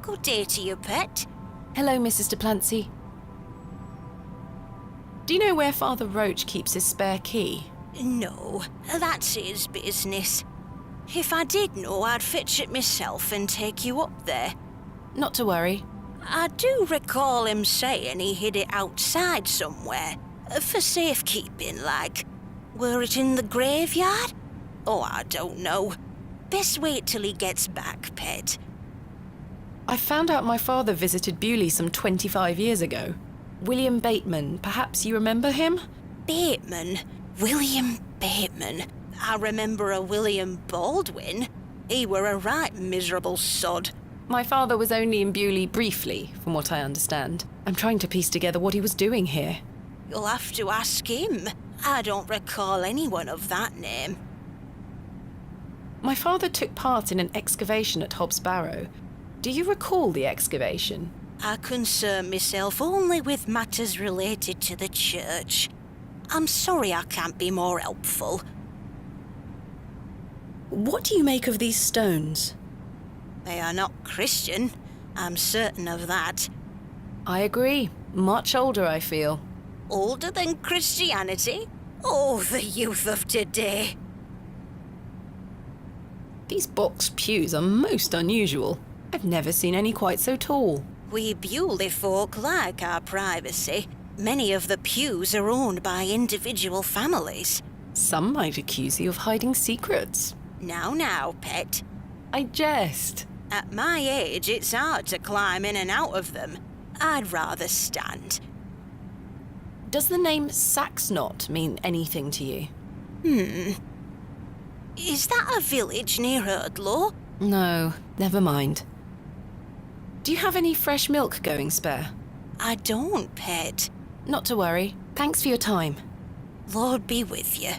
Good day to you, pet. Hello, Mrs. Duplancy. Do you know where Father Roach keeps his spare key? No, that's his business. If I did know, I'd fetch it myself and take you up there. Not to worry. I do recall him saying he hid it outside somewhere, for safekeeping, like. Were it in the graveyard? Oh, I don't know. Best wait till he gets back, pet. I found out my father visited Bewlay some 25 years ago. William Bateman, perhaps you remember him? Bateman? William Bateman? I remember a William Baldwin. He were a right miserable sod. My father was only in Bewlay briefly, from what I understand. I'm trying to piece together what he was doing here. You'll have to ask him. I don't recall anyone of that name. My father took part in an excavation at Hobbs Barrow. Do you recall the excavation? I concern myself only with matters related to the church. I'm sorry I can't be more helpful. What do you make of these stones? They are not Christian. I'm certain of that. I agree. Much older, I feel. Older than Christianity? Oh, the youth of today. These box pews are most unusual. I've never seen any quite so tall. We Bewlay folk like our privacy. Many of the pews are owned by individual families. Some might accuse you of hiding secrets. Now, pet. I jest. At my age, it's hard to climb in and out of them. I'd rather stand. Does the name Saxnot mean anything to you? Is that a village near Erdlow? No, never mind. Do you have any fresh milk going spare? I don't, pet. Not to worry. Thanks for your time. Lord be with you.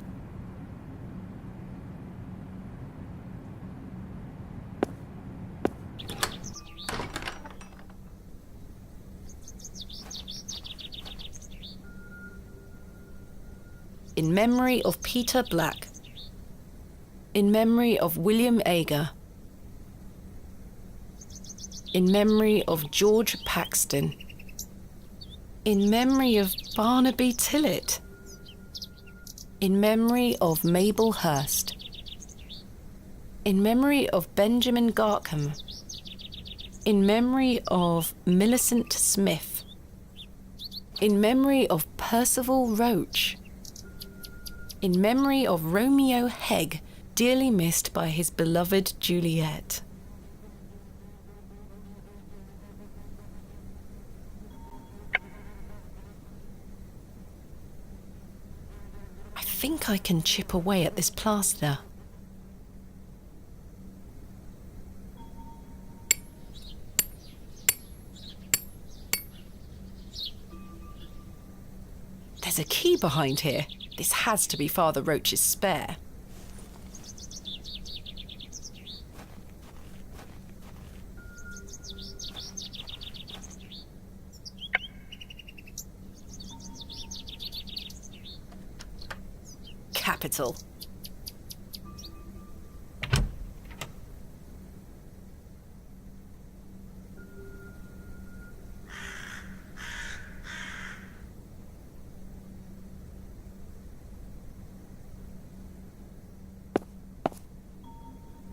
In memory of Peter Black. In memory of William Ager. In memory of George Paxton. In memory of Barnaby Tillett. In memory of Mabel Hurst. In memory of Benjamin Garkham. In memory of Millicent Smith. In memory of Percival Roach. In memory of Romeo Hegg, dearly missed by his beloved Juliet. I think I can chip away at this plaster. There's a key behind here. This has to be Father Roach's spare. Capital.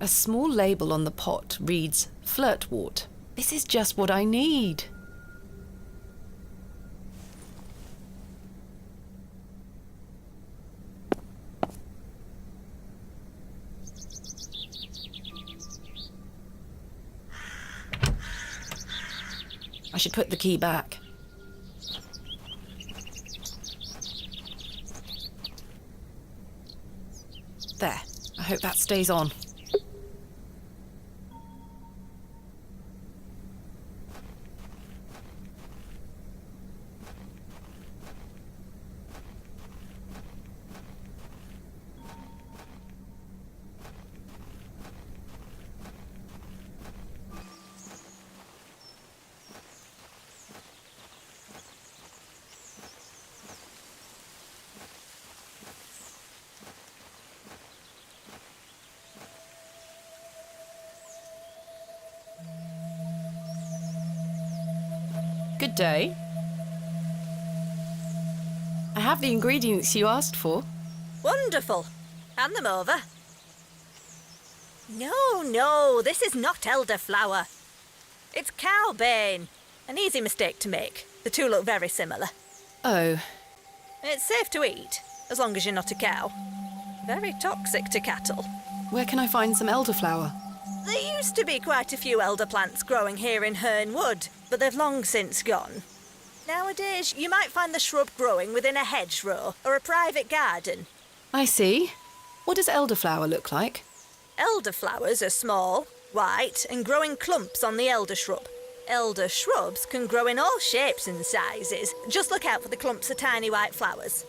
A small label on the pot reads flirtwort. This is just what I need. I should put the key back. There. I hope that stays on. Good day. I have the ingredients you asked for. Wonderful. Hand them over. No, this is not elderflower. It's cowbane. An easy mistake to make. The two look very similar. Oh, It's safe to eat, as long as you're not a cow. Very toxic to cattle. where can I find some elderflower? There used to be quite a few elder plants growing here in Herne Wood, but they've long since gone. Nowadays, you might find the shrub growing within a hedgerow or a private garden. I see. What does elderflower look like? Elderflowers are small, white, and grow in clumps on the elder shrub. Elder shrubs can grow in all shapes and sizes. Just look out for the clumps of tiny white flowers.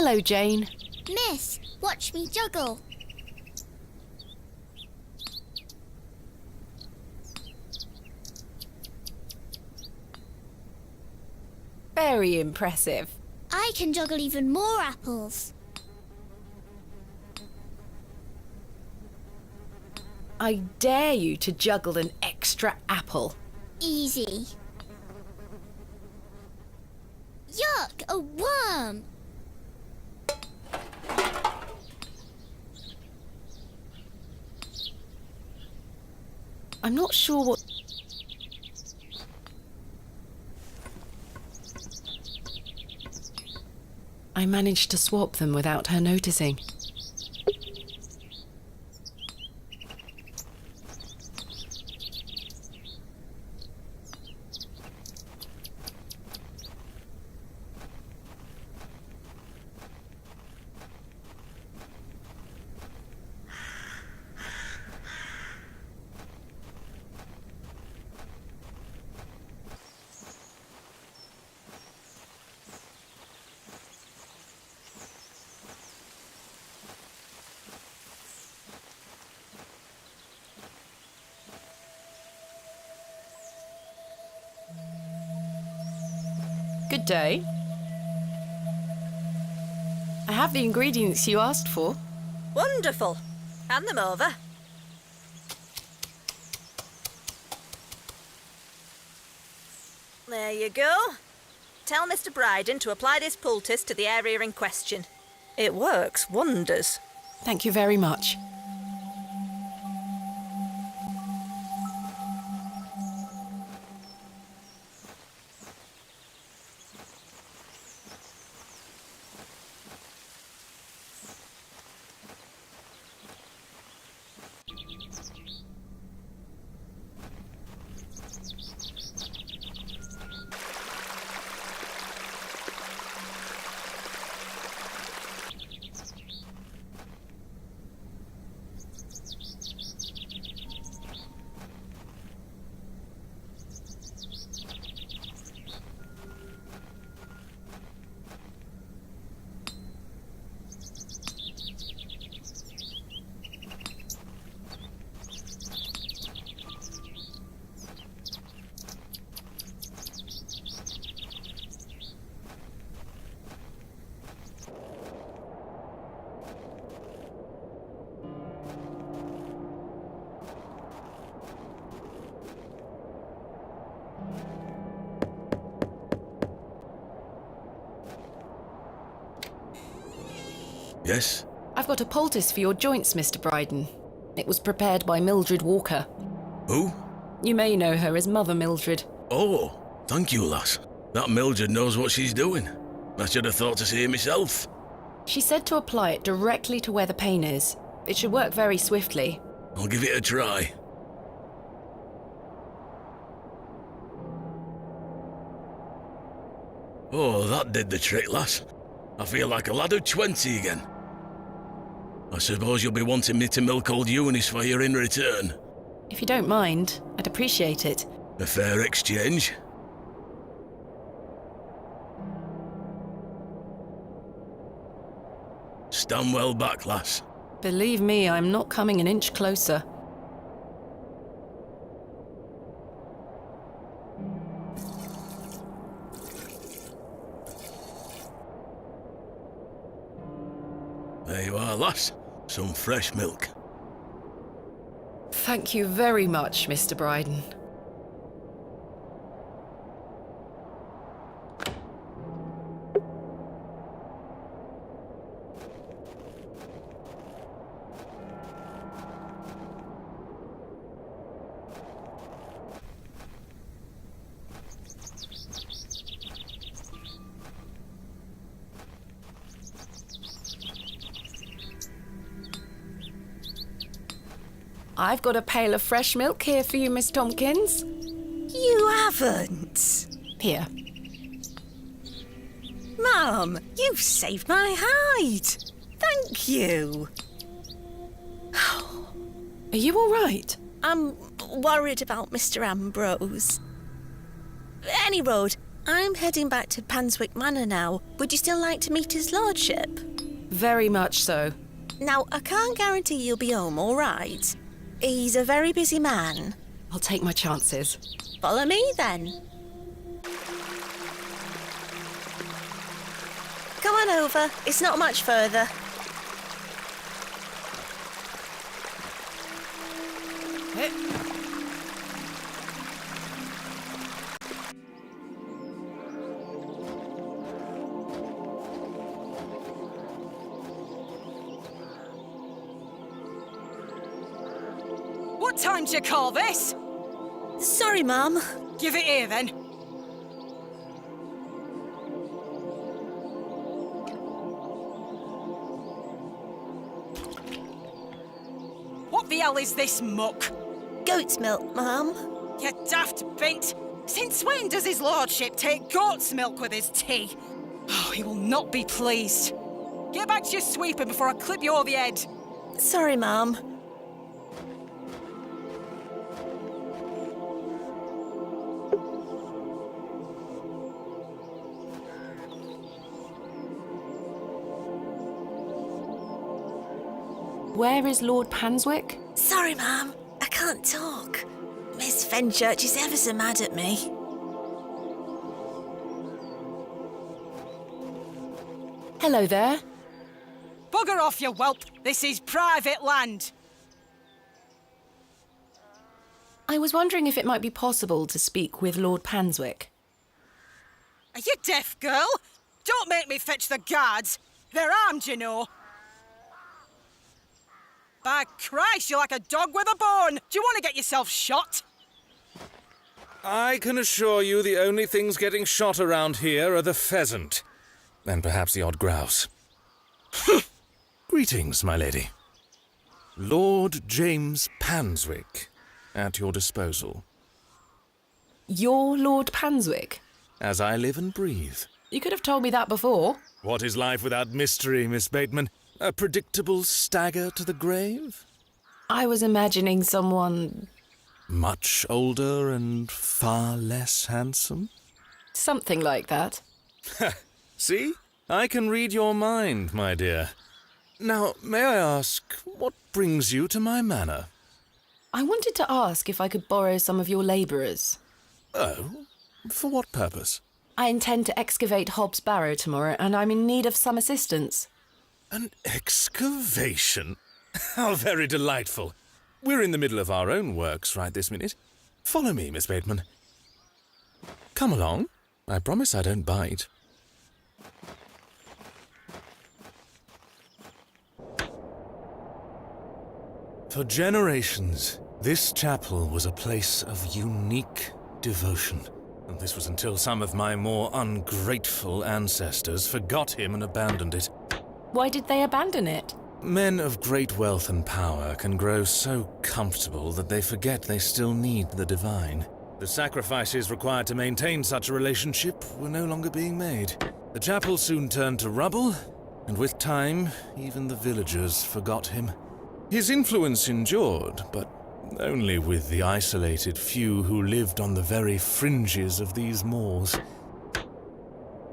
Hello, Jane. Miss, watch me juggle. Very impressive. I can juggle even more apples. I dare you to juggle an extra apple. Easy. Yuck, a worm! I'm not sure what... I managed to swap them without her noticing. Good day. I have the ingredients you asked for. Wonderful. Hand them over. There you go. Tell Mr. Bryden to apply this poultice to the area in question. It works wonders. Thank you very much. Yes? I've got a poultice for your joints, Mr. Bryden. It was prepared by Mildred Walker. Who? You may know her as Mother Mildred. Oh, thank you, lass. That Mildred knows what she's doing. I should have thought to see it myself. She said to apply it directly to where the pain is. It should work very swiftly. I'll give it a try. Oh, that did the trick, lass. I feel like a lad of 20 again. I suppose you'll be wanting me to milk old Eunice for you in return. If you don't mind, I'd appreciate it. A fair exchange. Stand well back, lass. Believe me, I'm not coming an inch closer. There you are, lass. Some fresh milk. Thank you very much, Mr. Bryden. I've got a pail of fresh milk here for you, Miss Tompkins. You haven't? Here. Mum, you've saved my hide. Thank you. Are you all right? I'm worried about Mr. Ambrose. Any road, I'm heading back to Panswick Manor now. Would you still like to meet his lordship? Very much so. Now, I can't guarantee you'll be home, all right? He's a very busy man. I'll take my chances. Follow me, then. Come on over. It's not much further. What time do you call this? Sorry, Mum. Give it here, then. What the hell is this muck? Goat's milk, Mum. You daft bint. Since when does his lordship take goat's milk with his tea? Oh, he will not be pleased. Get back to your sweeping before I clip you over the head. Sorry, Mum. Where is Lord Panswick? Sorry, Mum. I can't talk. Miss Fenchurch is ever so mad at me. Hello there. Bugger off, you whelp. This is private land. I was wondering if it might be possible to speak with Lord Panswick. Are you deaf, girl? Don't make me fetch the guards. They're armed, you know. By Christ, you're like a dog with a bone. Do you want to get yourself shot? I can assure you the only things getting shot around here are the pheasant. And perhaps the odd grouse. Greetings, my lady. Lord James Panswick, at your disposal. You're Lord Panswick? As I live and breathe. You could have told me that before. What is life without mystery, Miss Bateman? A predictable stagger to the grave? I was imagining someone... Much older and far less handsome? something like that. See? I can read your mind, my dear. Now, may I ask, what brings you to my manor? I wanted to ask if I could borrow some of your labourers. Oh? For what purpose? I intend to excavate Hobb's Barrow tomorrow, and I'm in need of some assistance. An excavation? How very delightful. We're in the middle of our own works right this minute. Follow me, Miss Bateman. Come along. I promise I don't bite. For generations, this chapel was a place of unique devotion. And this was until some of my more ungrateful ancestors forgot him and abandoned it. Why did they abandon it? Men of great wealth and power can grow so comfortable that they forget they still need the divine. The sacrifices required to maintain such a relationship were no longer being made. The chapel soon turned to rubble, and with time, even the villagers forgot him. His influence endured, but only with the isolated few who lived on the very fringes of these moors.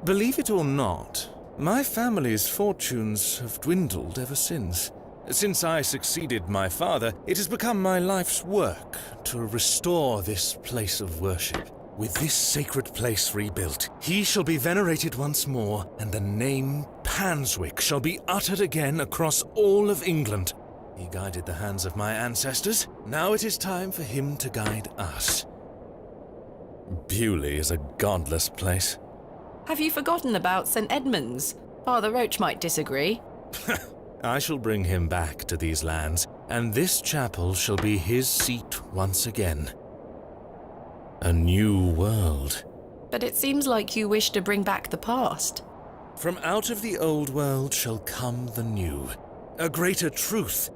Believe it or not, my family's fortunes have dwindled ever since. Since I succeeded my father, it has become my life's work to restore this place of worship. With this sacred place rebuilt, he shall be venerated once more, and the name Panswick shall be uttered again across all of England. He guided the hands of my ancestors. Now it is time for him to guide us. Bewlay is a godless place. Have you forgotten about St. Edmund's? Father Roach might disagree. I shall bring him back to these lands, and this chapel shall be his seat once again. A new world. But it seems like you wish to bring back the past. From out of the old world shall come the new. A greater truth.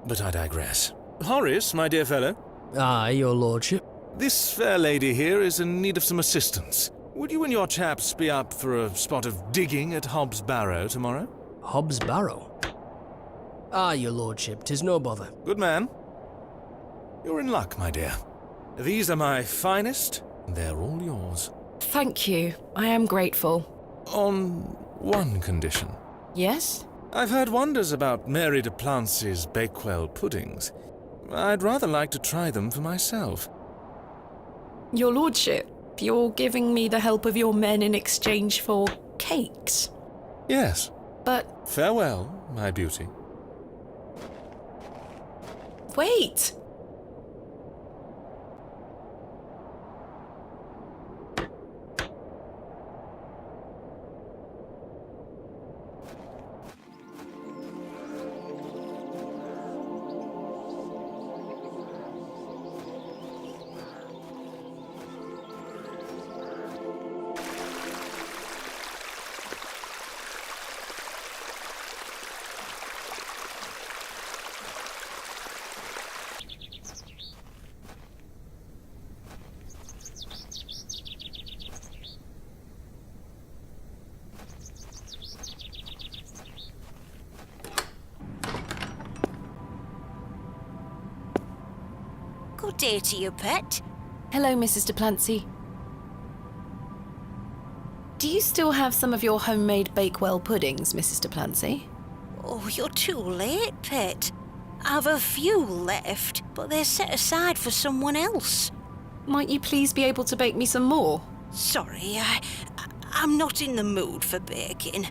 But I digress. Horace, my dear fellow. Aye, your lordship. This fair lady here is in need of some assistance. Would you and your chaps be up for a spot of digging at Hobb's Barrow tomorrow? Hobb's Barrow? Aye, your lordship, 'tis no bother. Good man. You're in luck, my dear. These are my finest, and they're all yours. Thank you. I am grateful. On one condition. Yes? I've heard wonders about Mary de Plancy's Bakewell puddings. I'd rather like to try them for myself. Your lordship, you're giving me the help of your men in exchange for cakes. Yes. But... Farewell, my beauty. Wait! Good day to you, pet. Hello, Mrs. de Plancy. Do you still have some of your homemade Bakewell puddings, Mrs. de Plancy? Oh, you're too late, pet. I've a few left, but they're set aside for someone else. Might you please be able to bake me some more? Sorry, I'm not in the mood for baking.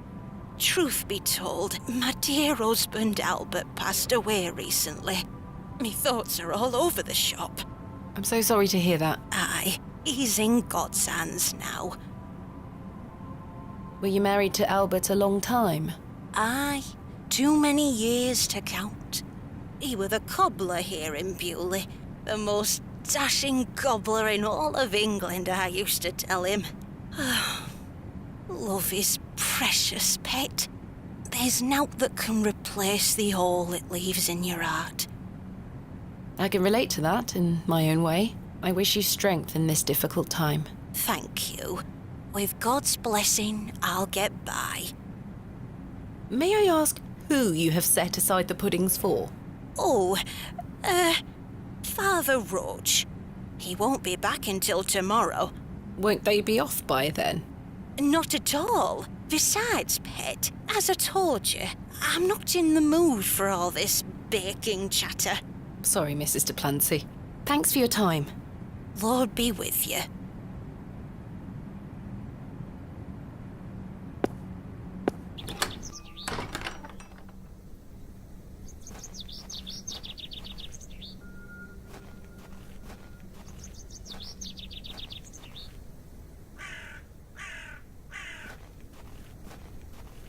Truth be told, my dear husband Albert passed away recently. Me thoughts are all over the shop. I'm so sorry to hear that. Aye, he's in God's hands now. Were you married to Albert a long time? Aye, too many years to count. He were the cobbler here in Bewlay, the most dashing cobbler in all of England, I used to tell him. Love is precious, pet. There's nowt that can replace the hole it leaves in your heart. I can relate to that in my own way. I wish you strength in this difficult time. Thank you. With God's blessing, I'll get by. May I ask who you have set aside the puddings for? Oh, Father Roach. He won't be back until tomorrow. Won't they be off by then? Not at all. Besides, pet, as I told you, I'm not in the mood for all this baking chatter. Sorry, Mrs. de Plancy. Thanks for your time. Lord be with you.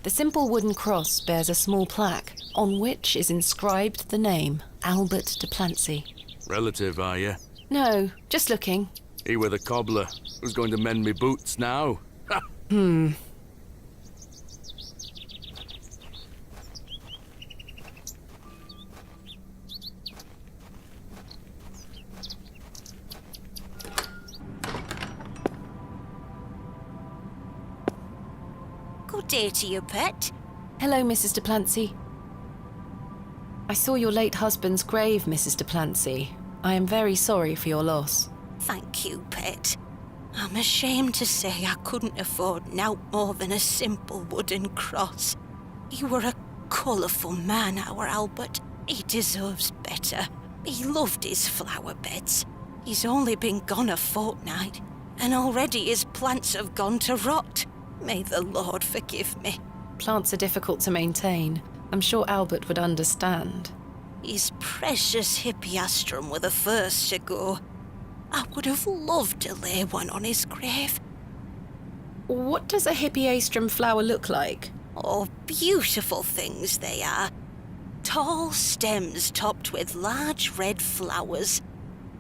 The simple wooden cross bears a small plaque, on which is inscribed the name Albert de Plancy. Relative, are you? No, just looking. He were the cobbler. Who's going to mend me boots now? Good day to you, pet. Hello, Mrs. de Plancy. I saw your late husband's grave, Mrs. de Plancy. I am very sorry for your loss. Thank you, pet. I'm ashamed to say I couldn't afford nowt more than a simple wooden cross. He were a colourful man, our Albert. He deserves better. He loved his flower beds. He's only been gone a fortnight, and already his plants have gone to rot. May the Lord forgive me. Plants are difficult to maintain. I'm sure Albert would understand. His precious hippeastrum were the first to go. I would have loved to lay one on his grave. What does a hippeastrum flower look like? Oh, beautiful things they are. Tall stems topped with large red flowers.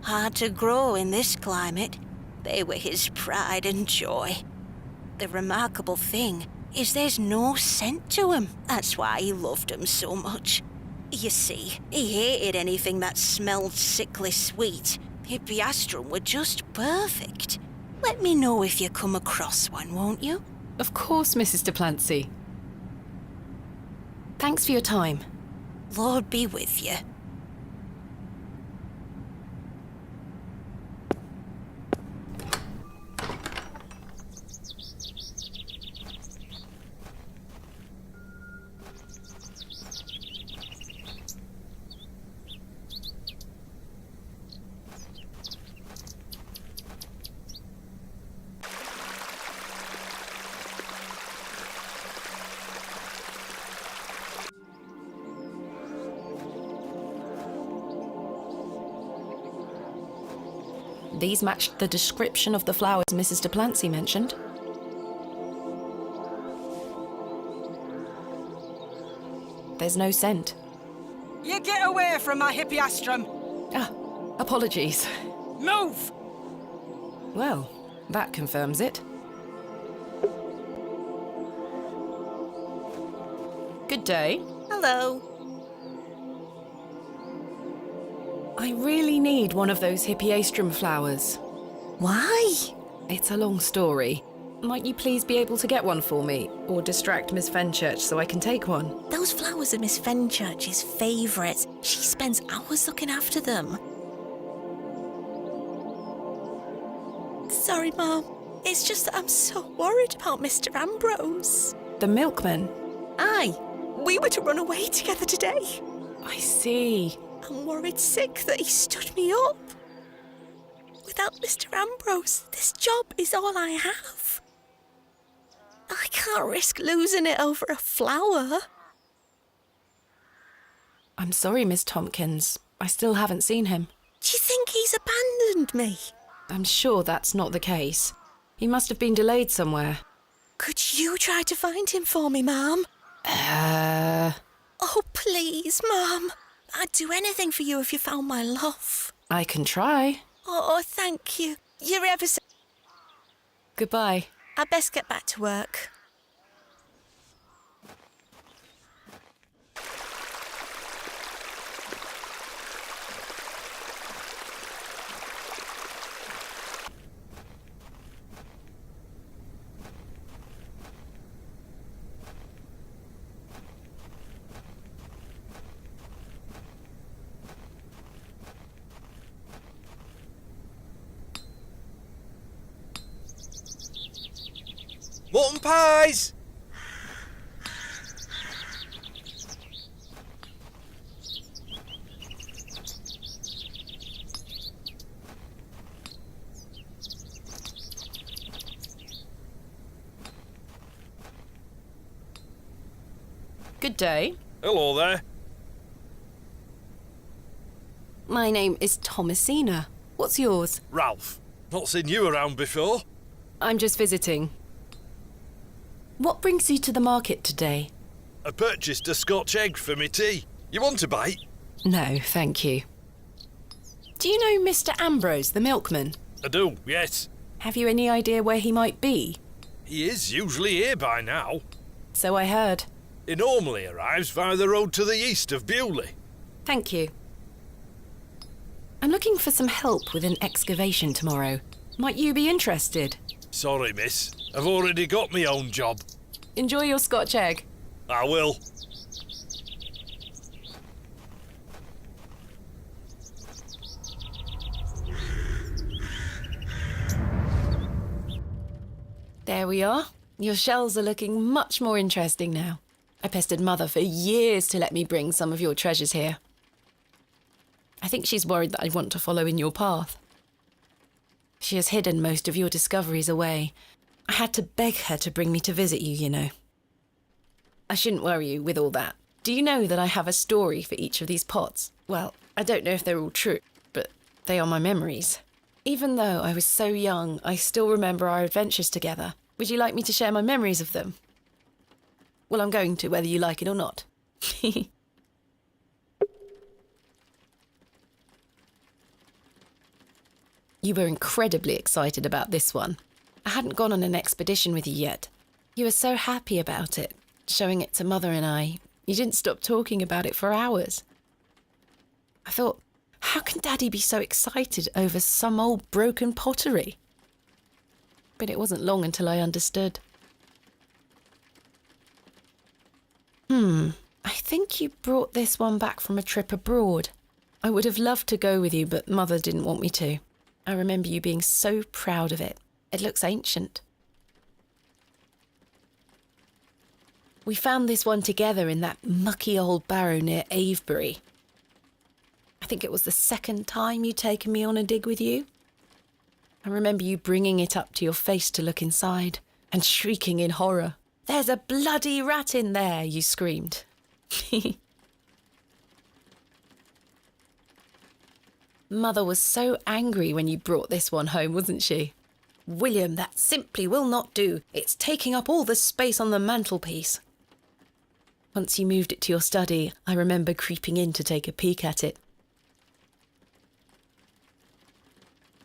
Hard to grow in this climate. They were his pride and joy. The remarkable thing is there's no scent to 'em. That's why he loved 'em so much. You see, he hated anything that smelled sickly sweet. Hippeastrum were just perfect. Let me know if you come across one, won't you? Of course, Mrs. de Plancy. Thanks for your time. Lord be with you. These matched the description of the flowers Mrs. de Plancy mentioned. There's no scent. You get away from my hippeastrum! Ah, apologies. Move! Well, that confirms it. Good day. Hello. I really need one of those hippeastrum flowers. Why? It's a long story. Might you please be able to get one for me, or distract Miss Fenchurch so I can take one? Those flowers are Miss Fenchurch's favourites. She spends hours looking after them. Sorry, Mum. It's just that I'm so worried about Mr. Ambrose. The milkman? Aye. We were to run away together today. I see. I'm worried sick that he stood me up. Without Mr. Ambrose, this job is all I have. I can't risk losing it over a flower. I'm sorry, Miss Tompkins. I still haven't seen him. Do you think he's abandoned me? I'm sure that's not the case. He must have been delayed somewhere. Could you try to find him for me, Mum? Oh, please, Mum. I'd do anything for you if you found my love. I can try. Oh, thank you. You're ever so... Goodbye. I'd best get back to work. Mutton pies! Good day. Hello there. My name is Thomasina. What's yours? Ralph. Not seen you around before. I'm just visiting. What brings you to the market today? I purchased a Scotch egg for me tea. You want a bite? No, thank you. Do you know Mr. Ambrose, the milkman? I do, yes. Have you any idea where he might be? He is usually here by now. So I heard. He normally arrives via the road to the east of Bewlay. Thank you. I'm looking for some help with an excavation tomorrow. Might you be interested? Sorry, miss. I've already got my own job. Enjoy your Scotch egg. I will. There we are. Your shells are looking much more interesting now. I pestered Mother for years to let me bring some of your treasures here. I think she's worried that I want to follow in your path. She has hidden most of your discoveries away. I had to beg her to bring me to visit you, you know. I shouldn't worry you with all that. Do you know that I have a story for each of these pots? Well, I don't know if they're all true, but they are my memories. Even though I was so young, I still remember our adventures together. Would you like me to share my memories of them? Well, I'm going to, whether you like it or not. You were incredibly excited about this one. I hadn't gone on an expedition with you yet. You were so happy about it, showing it to Mother and I. You didn't stop talking about it for hours. I thought, how can Daddy be so excited over some old broken pottery? But it wasn't long until I understood. I think you brought this one back from a trip abroad. I would have loved to go with you, but Mother didn't want me to. I remember you being so proud of it. It looks ancient. We found this one together in that mucky old barrow near Avebury. I think it was the second time you'd taken me on a dig with you. I remember you bringing it up to your face to look inside and shrieking in horror. "There's a bloody rat in there," you screamed. Mother was so angry when you brought this one home, wasn't she? "William, that simply will not do. It's taking up all the space on the mantelpiece." Once you moved it to your study, I remember creeping in to take a peek at it.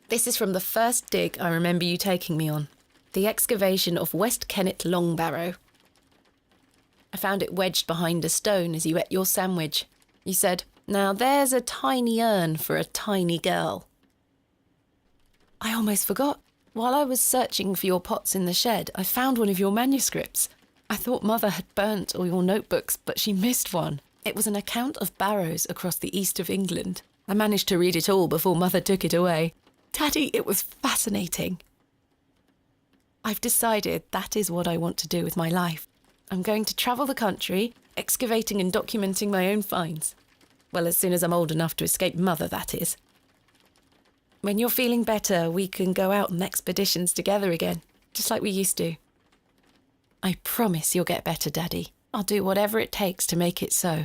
This is from the first dig I remember you taking me on. The excavation of West Kennet Long Barrow. I found it wedged behind a stone as you ate your sandwich. You said, "Now there's a tiny urn for a tiny girl." I almost forgot. While I was searching for your pots in the shed, I found one of your manuscripts. I thought Mother had burnt all your notebooks, but she missed one. It was an account of barrows across the east of England. I managed to read it all before Mother took it away. Daddy, it was fascinating. I've decided that is what I want to do with my life. I'm going to travel the country, excavating and documenting my own finds. Well, as soon as I'm old enough to escape Mother, that is. When you're feeling better, we can go out on expeditions together again, just like we used to. I promise you'll get better, Daddy. I'll do whatever it takes to make it so.